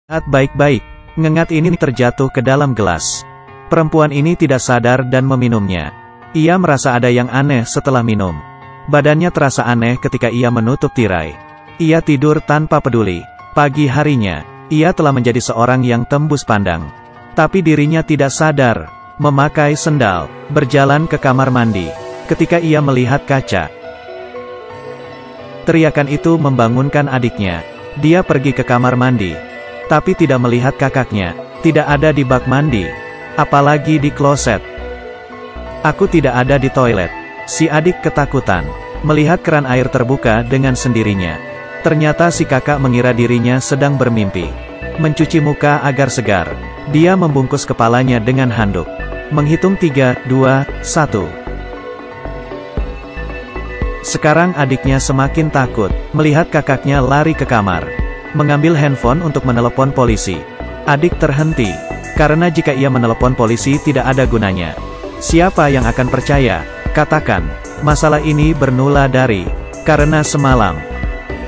Lihat baik-baik, ngengat ini terjatuh ke dalam gelas. Perempuan ini tidak sadar dan meminumnya. Ia merasa ada yang aneh setelah minum. Badannya terasa aneh ketika ia menutup tirai. Ia tidur tanpa peduli. Pagi harinya, ia telah menjadi seorang yang tembus pandang. Tapi dirinya tidak sadar. Memakai sendal, berjalan ke kamar mandi. Ketika ia melihat kaca, teriakan itu membangunkan adiknya. Dia pergi ke kamar mandi, tapi tidak melihat kakaknya. Tidak ada di bak mandi, apalagi di kloset. Aku tidak ada di toilet. Si adik ketakutan, melihat keran air terbuka dengan sendirinya. Ternyata si kakak mengira dirinya sedang bermimpi. Mencuci muka agar segar, dia membungkus kepalanya dengan handuk. Menghitung 3, 2, 1. Sekarang adiknya semakin takut, melihat kakaknya lari ke kamar. Mengambil handphone untuk menelepon polisi. Adik terhenti, karena jika ia menelepon polisi tidak ada gunanya. Siapa yang akan percaya? Katakan, masalah ini bermula dari, karena semalam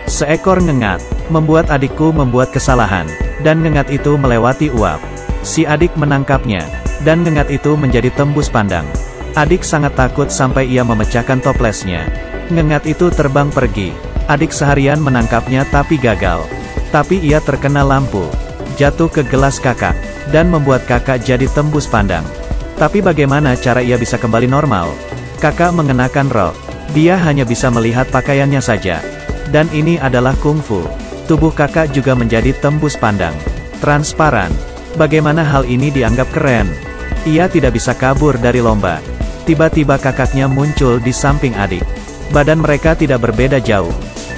seekor ngengat membuat adikku membuat kesalahan, dan ngengat itu melewati uap. Si adik menangkapnya, dan ngengat itu menjadi tembus pandang. Adik sangat takut sampai ia memecahkan toplesnya. Ngengat itu terbang pergi. Adik seharian menangkapnya tapi gagal. Tapi ia terkena lampu, jatuh ke gelas kakak, dan membuat kakak jadi tembus pandang. Tapi bagaimana cara ia bisa kembali normal? Kakak mengenakan rok. Dia hanya bisa melihat pakaiannya saja. Dan ini adalah kungfu. Tubuh kakak juga menjadi tembus pandang. Transparan. Bagaimana hal ini dianggap keren? Ia tidak bisa kabur dari lomba. Tiba-tiba kakaknya muncul di samping adik. Badan mereka tidak berbeda jauh.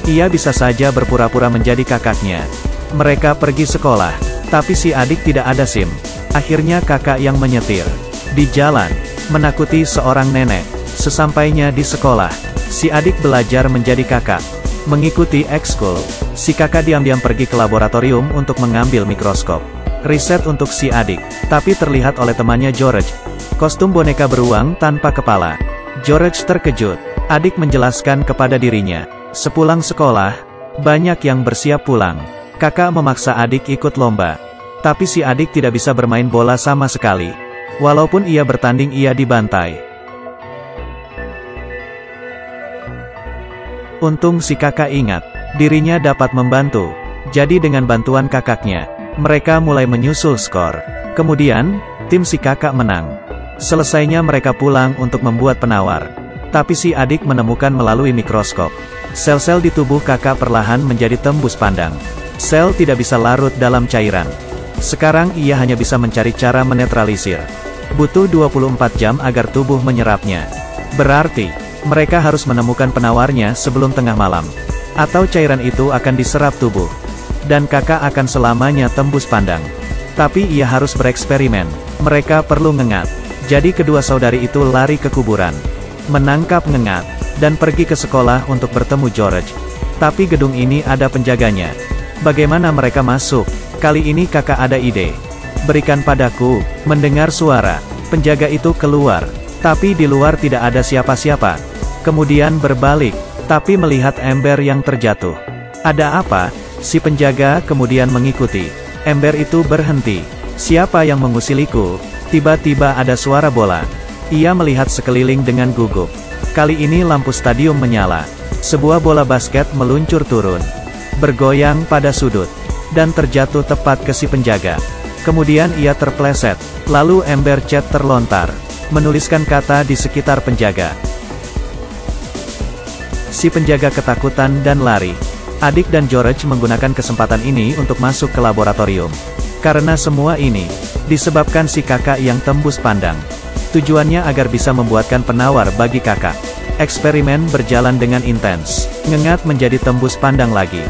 Ia bisa saja berpura-pura menjadi kakaknya. Mereka pergi sekolah, tapi si adik tidak ada SIM. Akhirnya kakak yang menyetir. Di jalan, menakuti seorang nenek. Sesampainya di sekolah, si adik belajar menjadi kakak. Mengikuti ekskul, si kakak diam-diam pergi ke laboratorium untuk mengambil mikroskop. Riset untuk si adik, tapi terlihat oleh temannya George. Kostum boneka beruang tanpa kepala. George terkejut. Adik menjelaskan kepada dirinya. Sepulang sekolah, banyak yang bersiap pulang. Kakak memaksa adik ikut lomba. Tapi si adik tidak bisa bermain bola sama sekali. Walaupun ia bertanding ia dibantai. Untung si kakak ingat, dirinya dapat membantu. Jadi dengan bantuan kakaknya, mereka mulai menyusul skor. Kemudian, tim si kakak menang. Selesainya mereka pulang untuk membuat penawar. Tapi si adik menemukan melalui mikroskop. Sel-sel di tubuh kakak perlahan menjadi tembus pandang. Sel tidak bisa larut dalam cairan. Sekarang ia hanya bisa mencari cara menetralisir. Butuh 24 jam agar tubuh menyerapnya. Berarti, mereka harus menemukan penawarnya sebelum tengah malam. Atau cairan itu akan diserap tubuh. Dan kakak akan selamanya tembus pandang. Tapi ia harus bereksperimen. Mereka perlu ngengat. Jadi kedua saudari itu lari ke kuburan. Menangkap ngengat. Dan pergi ke sekolah untuk bertemu George. Tapi gedung ini ada penjaganya. Bagaimana mereka masuk? Kali ini kakak ada ide. Berikan padaku. Mendengar suara. Penjaga itu keluar. Tapi di luar tidak ada siapa-siapa. Kemudian berbalik. Tapi melihat ember yang terjatuh. Ada apa? Si penjaga kemudian mengikuti. Ember itu berhenti. Siapa yang mengusiliku? Tiba-tiba ada suara bola. Ia melihat sekeliling dengan gugup. Kali ini lampu stadium menyala. Sebuah bola basket meluncur turun. Bergoyang pada sudut. Dan terjatuh tepat ke si penjaga. Kemudian ia terpleset. Lalu ember cat terlontar. Menuliskan kata di sekitar penjaga. Si penjaga ketakutan dan lari. Adik dan George menggunakan kesempatan ini untuk masuk ke laboratorium. Karena semua ini disebabkan si kakak yang tembus pandang. Tujuannya agar bisa membuatkan penawar bagi kakak. Eksperimen berjalan dengan intens. Ngengat menjadi tembus pandang lagi.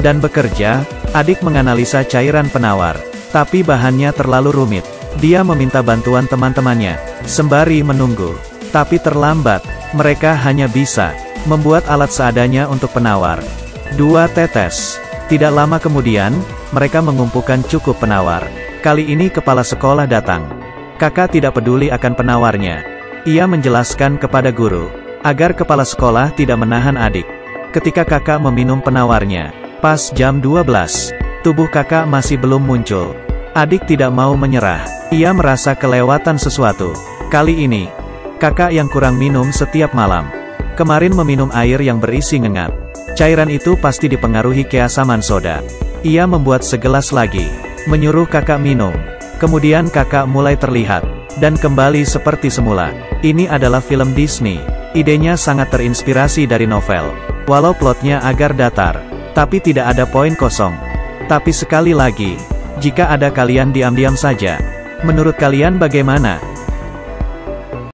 Dan bekerja, adik menganalisa cairan penawar. Tapi bahannya terlalu rumit. Dia meminta bantuan teman-temannya. Sembari menunggu. Tapi terlambat. Mereka hanya bisa membuat alat seadanya untuk penawar. 2 tetes. Tidak lama kemudian, mereka mengumpulkan cukup penawar. Kali ini kepala sekolah datang. Kakak tidak peduli akan penawarnya. Ia menjelaskan kepada guru, agar kepala sekolah tidak menahan adik. Ketika kakak meminum penawarnya, pas jam 12, Tubuh kakak masih belum muncul. Adik tidak mau menyerah. Ia merasa kelewatan sesuatu. Kali ini, kakak yang kurang minum setiap malam. Kemarin meminum air yang berisi ngengat. Cairan itu pasti dipengaruhi keasaman soda. Ia membuat segelas lagi. Menyuruh kakak minum. Kemudian kakak mulai terlihat. Dan kembali seperti semula. Ini adalah film Disney. Idenya sangat terinspirasi dari novel. Walau plotnya agak datar. Tapi tidak ada poin kosong. Tapi sekali lagi, jika ada kalian diam-diam saja. Menurut kalian bagaimana?